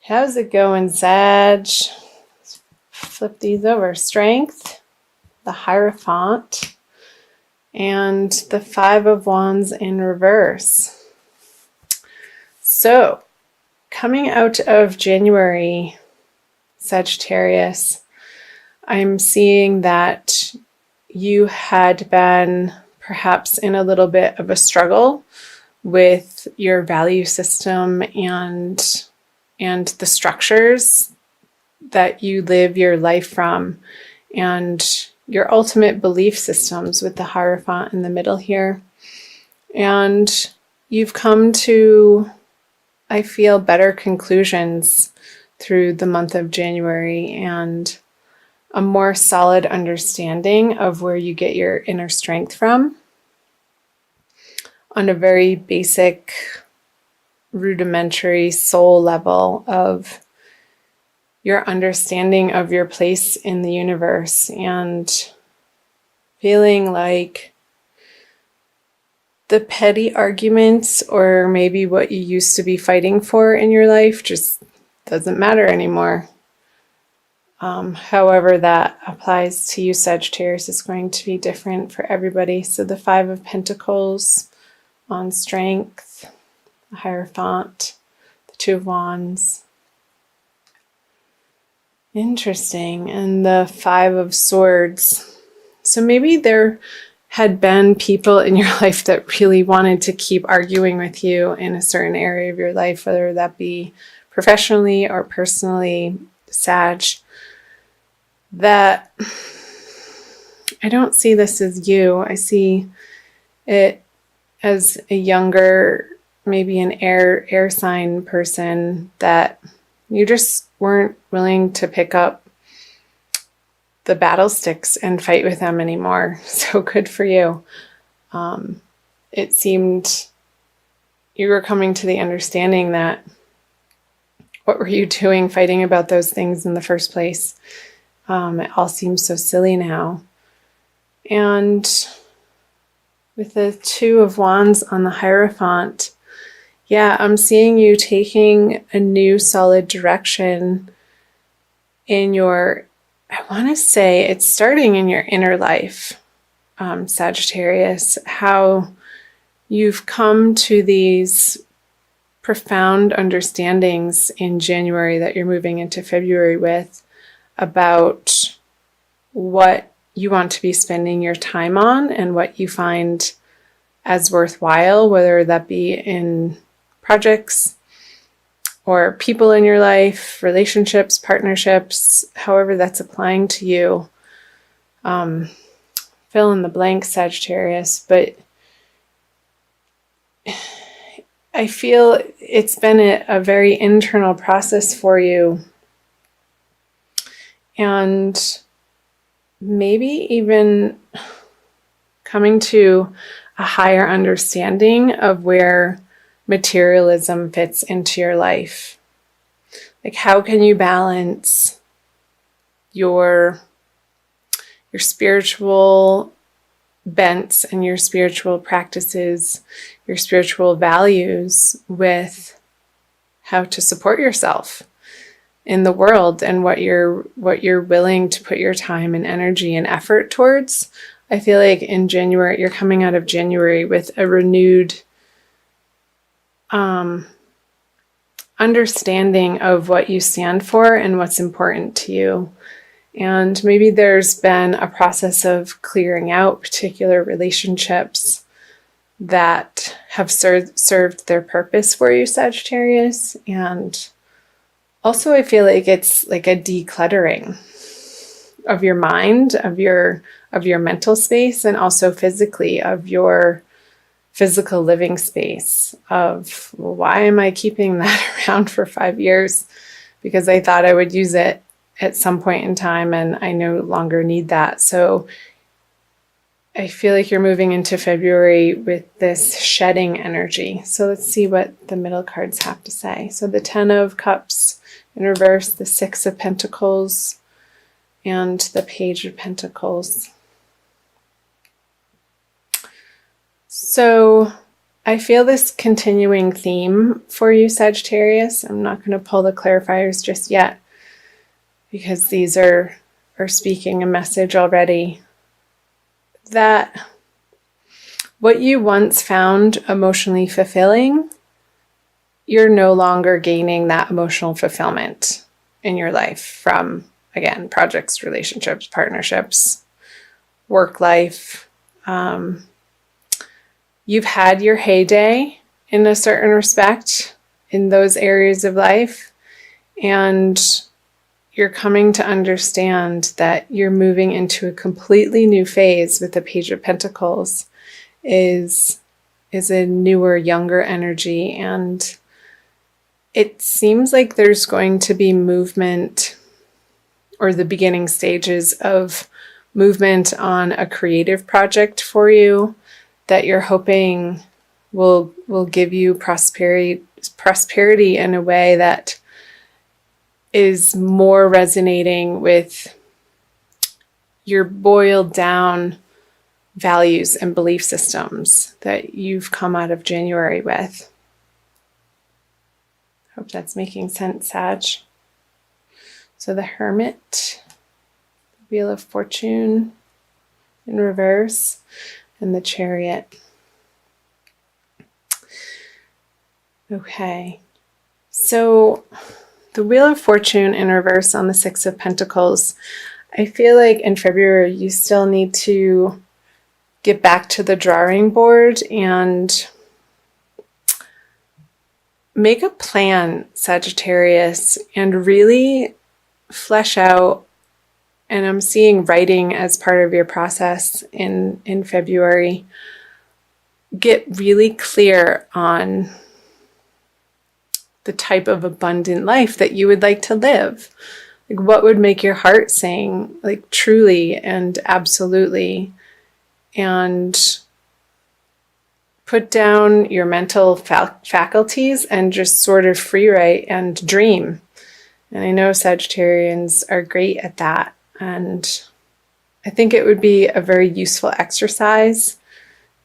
How's it going, Sag? Flip these over. Strength, the Hierophant, and the Five of Wands in reverse. So, coming out of January, Sagittarius, I'm seeing that you had been perhaps in a little bit of a struggle with your value system and the structures that you live your life from, and your ultimate belief systems with the Hierophant in the middle here. And you've come to, I feel, better conclusions through the month of January and a more solid understanding of where you get your inner strength from on a very basic, rudimentary soul level of your understanding of your place in the universe, and feeling like the petty arguments or maybe what you used to be fighting for in your life just doesn't matter anymore. However that applies to you, Sagittarius, is going to be different for everybody. So the Five of Pentacles on strength, the Hierophant, the Two of Wands. Interesting. And the Five of Swords. So maybe there had been people in your life that really wanted to keep arguing with you in a certain area of your life, whether that be professionally or personally, Sag, that I don't see this as you. I see it as a younger, maybe an air sign person that you just weren't willing to pick up the battle sticks and fight with them anymore. So good for you. It seemed you were coming to the understanding that what were you doing fighting about those things in the first place? It all seems so silly now. And with the Two of Wands on the Hierophant, yeah, I'm seeing you taking a new solid direction in your, I want to say it's starting in your inner life, Sagittarius, how you've come to these profound understandings in January that you're moving into February with about what you want to be spending your time on and what you find as worthwhile, whether that be in projects or people in your life, relationships, partnerships, however that's applying to you. Fill in the blank, Sagittarius, but I feel it's been a very internal process for you, and maybe even coming to a higher understanding of where materialism fits into your life. Like, how can you balance your spiritual bents and your spiritual practices, your spiritual values, with how to support yourself in the world and what you're willing to put your time and energy and effort towards. I feel like in January, you're coming out of January with a renewed understanding of what you stand for and what's important to you. And maybe there's been a process of clearing out particular relationships that have served their purpose for you, Sagittarius. And also, I feel like it's like a decluttering of your mind, of your mental space, and also physically of your physical living space of, well, why am I keeping that around for 5 years? Because I thought I would use it at some point in time and I no longer need that. So I feel like you're moving into February with this shedding energy. So let's see what the middle cards have to say. So the Ten of Cups in reverse, the Six of Pentacles, and the Page of Pentacles. So I feel this continuing theme for you, Sagittarius. I'm not going to pull the clarifiers just yet because these are speaking a message already. That what you once found emotionally fulfilling, you're no longer gaining that emotional fulfillment in your life from, again, projects, relationships, partnerships, work life. You've had your heyday in a certain respect in those areas of life, and you're coming to understand that you're moving into a completely new phase with the Page of Pentacles is a newer, younger energy, and it seems like there's going to be movement or the beginning stages of movement on a creative project for you that you're hoping will give you prosperity in a way that is more resonating with your boiled down values and belief systems that you've come out of January with. Hope that's making sense, Sag. So the Hermit, the Wheel of Fortune in reverse, and the Chariot. Okay, so the Wheel of Fortune in reverse on the Six of Pentacles, I feel like in February you still need to get back to the drawing board and make a plan, Sagittarius, and really flesh out, and I'm seeing writing as part of your process in February. Get really clear on the type of abundant life that you would like to live. Like, what would make your heart sing, like, truly and absolutely, and put down your mental faculties and just sort of free write and dream. And I know Sagittarians are great at that. And I think it would be a very useful exercise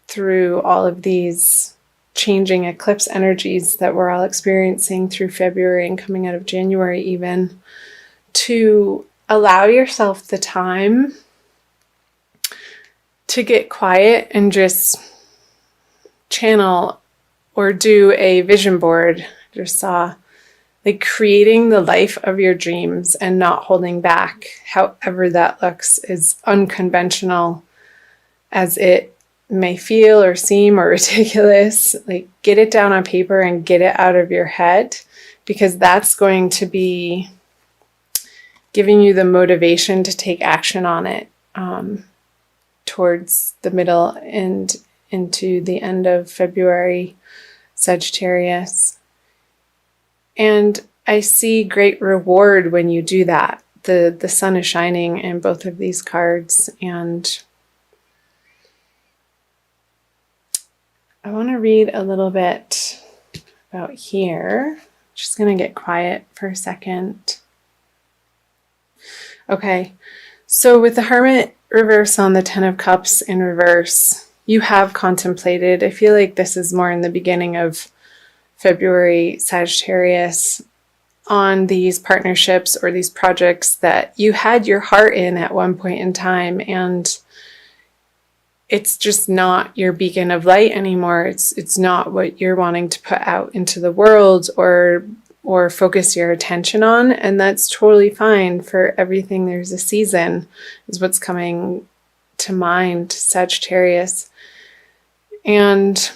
through all of these changing eclipse energies that we're all experiencing through February and coming out of January even, to allow yourself the time to get quiet and just channel or do a vision board. I just saw, like, creating the life of your dreams and not holding back, however that looks, as unconventional as it may feel or seem or ridiculous. Like, get it down on paper and get it out of your head, because that's going to be giving you the motivation to take action on it towards the middle and into the end of February, Sagittarius. And I see great reward when you do that. The sun is shining in both of these cards, and I want to read a little bit about here. Just going to get quiet for a second. Okay, so with the Hermit reverse on the Ten of Cups in reverse, you have contemplated, I feel like this is more in the beginning of February, Sagittarius, on these partnerships or these projects that you had your heart in at one point in time, and it's just not your beacon of light anymore. It's not what you're wanting to put out into the world or focus your attention on, and that's totally fine. For everything there's a season is what's coming to mind, Sagittarius. And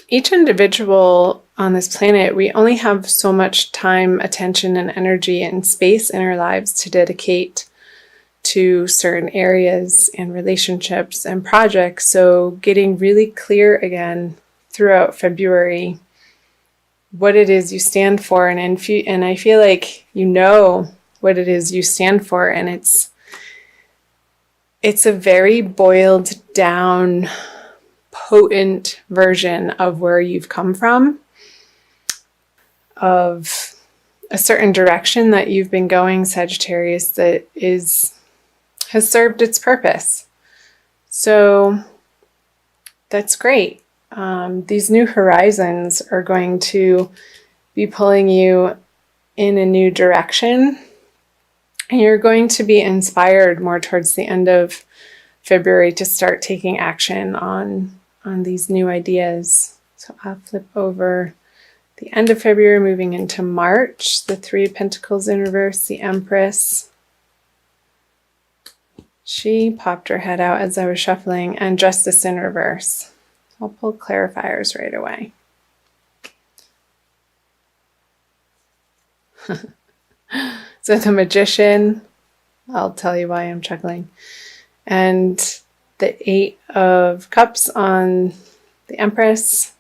each individual on this planet, we only have so much time, attention, and energy and space in our lives to dedicate to certain areas and relationships and projects. So getting really clear again throughout February what it is you stand for, and I feel like you know what it is you stand for, and it's a very boiled down, potent version of where you've come from, of a certain direction that you've been going, Sagittarius, that has served its purpose. So that's great. these new horizons are going to be pulling you in a new direction. And you're going to be inspired more towards the end of February to start taking action on these new ideas. So I'll flip over the end of February, moving into March, the Three of Pentacles in reverse, the Empress. She popped her head out as I was shuffling, and Justice in reverse. I'll pull clarifiers right away. So the Magician, I'll tell you why I'm chuckling. And the Eight of Cups on the Empress.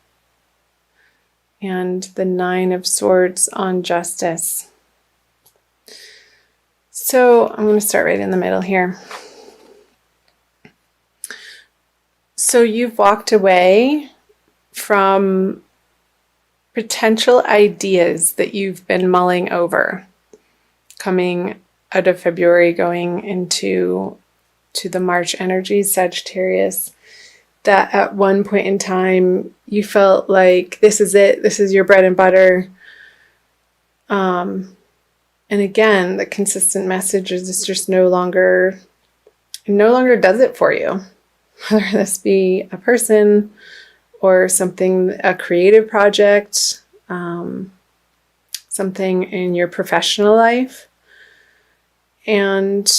And the Nine of Swords on Justice. So I'm going to start right in the middle here. So you've walked away from potential ideas that you've been mulling over, coming out of February, going into the March energy, Sagittarius, that at one point in time you felt like this is it, this is your bread and butter. And again, the consistent message is it's just no longer does it for you. Whether this be a person or something, a creative project, something in your professional life. And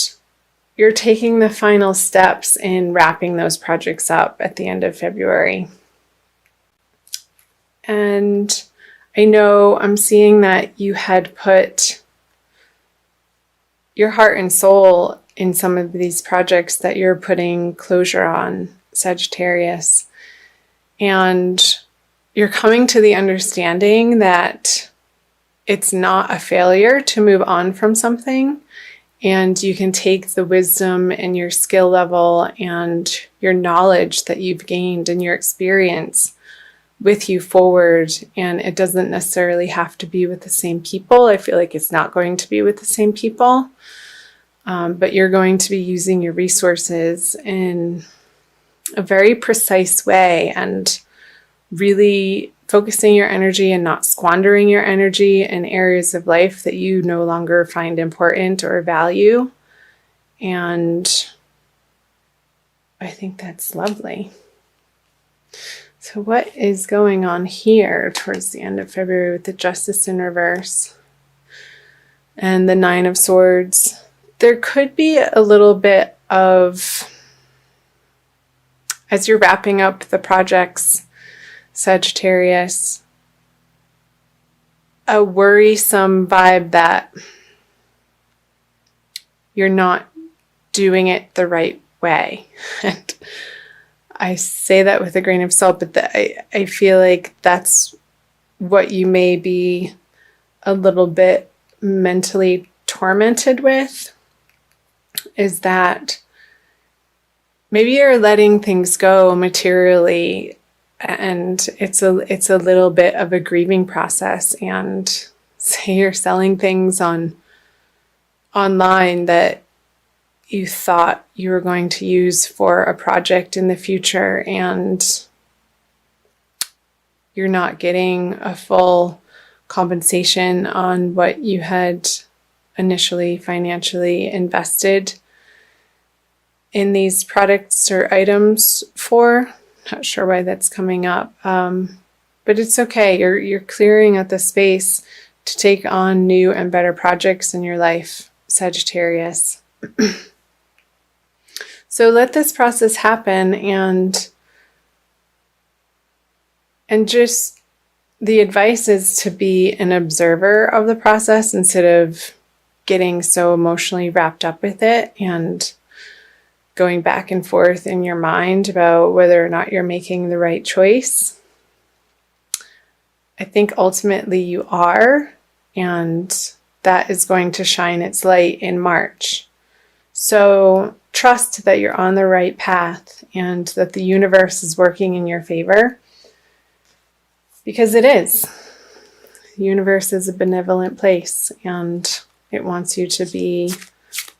you're taking the final steps in wrapping those projects up at the end of February. And I know I'm seeing that you had put your heart and soul in some of these projects that you're putting closure on, Sagittarius. And you're coming to the understanding that it's not a failure to move on from something. And you can take the wisdom and your skill level and your knowledge that you've gained and your experience with you forward. And it doesn't necessarily have to be with the same people. I feel like it's not going to be with the same people. But you're going to be using your resources in a very precise way and really focusing your energy and not squandering your energy in areas of life that you no longer find important or value. And I think that's lovely. So what is going on here towards the end of February with the Justice in reverse and the Nine of Swords? There could be a little bit of, as you're wrapping up the projects, Sagittarius, a worrisome vibe that you're not doing it the right way. And I say that with a grain of salt, but I feel like that's what you may be a little bit mentally tormented with, is that maybe you're letting things go materially, and it's a little bit of a grieving process. And say you're selling things online that you thought you were going to use for a project in the future, and you're not getting a full compensation on what you had initially financially invested in these products or items for. Not sure why that's coming up, but it's okay. You're clearing out the space to take on new and better projects in your life, Sagittarius. So let this process happen, and just the advice is to be an observer of the process instead of getting so emotionally wrapped up with it and going back and forth in your mind about whether or not you're making the right choice. I think ultimately you are, and that is going to shine its light in March. So trust that you're on the right path and that the universe is working in your favor, because it is. The universe is a benevolent place, and it wants you to be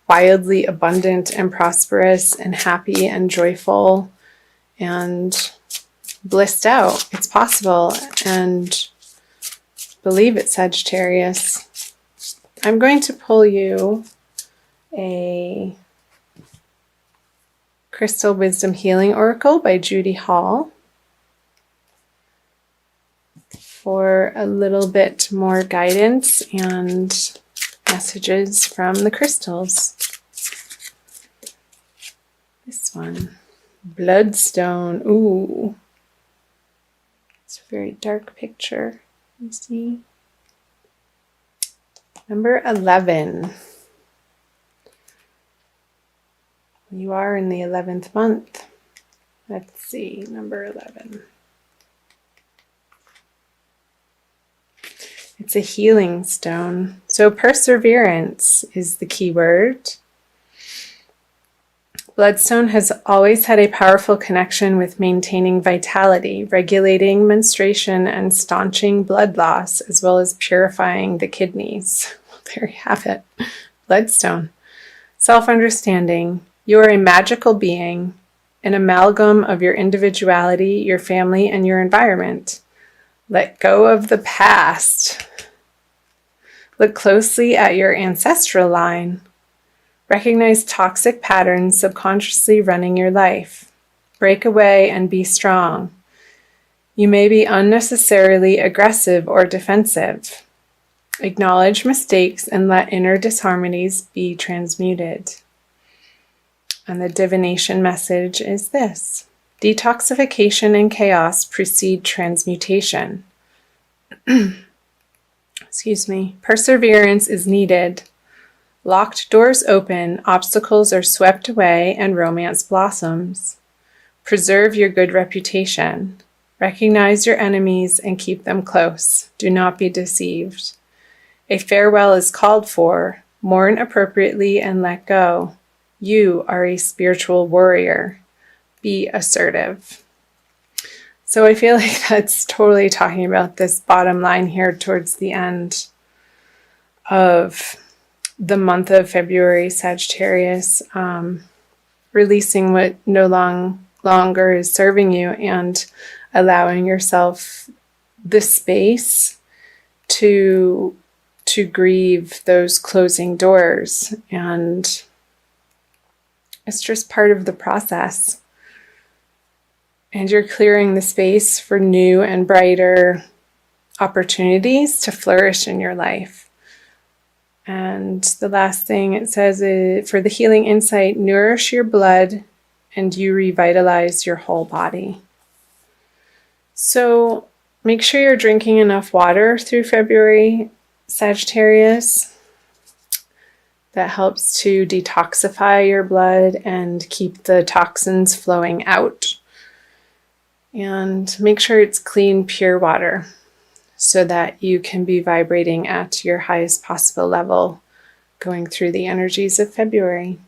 wildly abundant and prosperous and happy and joyful and blissed out. It's possible. And believe it, Sagittarius. I'm going to pull you a Crystal Wisdom Healing Oracle by Judy Hall for a little bit more guidance and messages from the crystals. This one, Bloodstone. Ooh, it's a very dark picture. You see, number 11. You are in the 11th month. Let's see, number 11. It's a healing stone. So perseverance is the key word. Bloodstone has always had a powerful connection with maintaining vitality, regulating menstruation, and staunching blood loss, as well as purifying the kidneys. There you have it. Bloodstone. Self-understanding. You are a magical being, an amalgam of your individuality, your family, and your environment. Let go of the past. Look closely at your ancestral line. Recognize toxic patterns subconsciously running your life. Break away and be strong. You may be unnecessarily aggressive or defensive. Acknowledge mistakes and let inner disharmonies be transmuted. And the divination message is this: detoxification and chaos precede transmutation. Excuse me. Perseverance is needed. Locked doors open, obstacles are swept away, and romance blossoms. Preserve your good reputation. Recognize your enemies and keep them close. Do not be deceived. A farewell is called for. Mourn appropriately and let go. You are a spiritual warrior. Be assertive. So I feel like that's totally talking about this bottom line here towards the end of the month of February, Sagittarius, releasing what no longer is serving you and allowing yourself the space to grieve those closing doors. And it's just part of the process. And you're clearing the space for new and brighter opportunities to flourish in your life. And the last thing it says is, for the healing insight, nourish your blood and you revitalize your whole body. So make sure you're drinking enough water through February, Sagittarius. That helps to detoxify your blood and keep the toxins flowing out. And make sure it's clean, pure water so that you can be vibrating at your highest possible level going through the energies of February.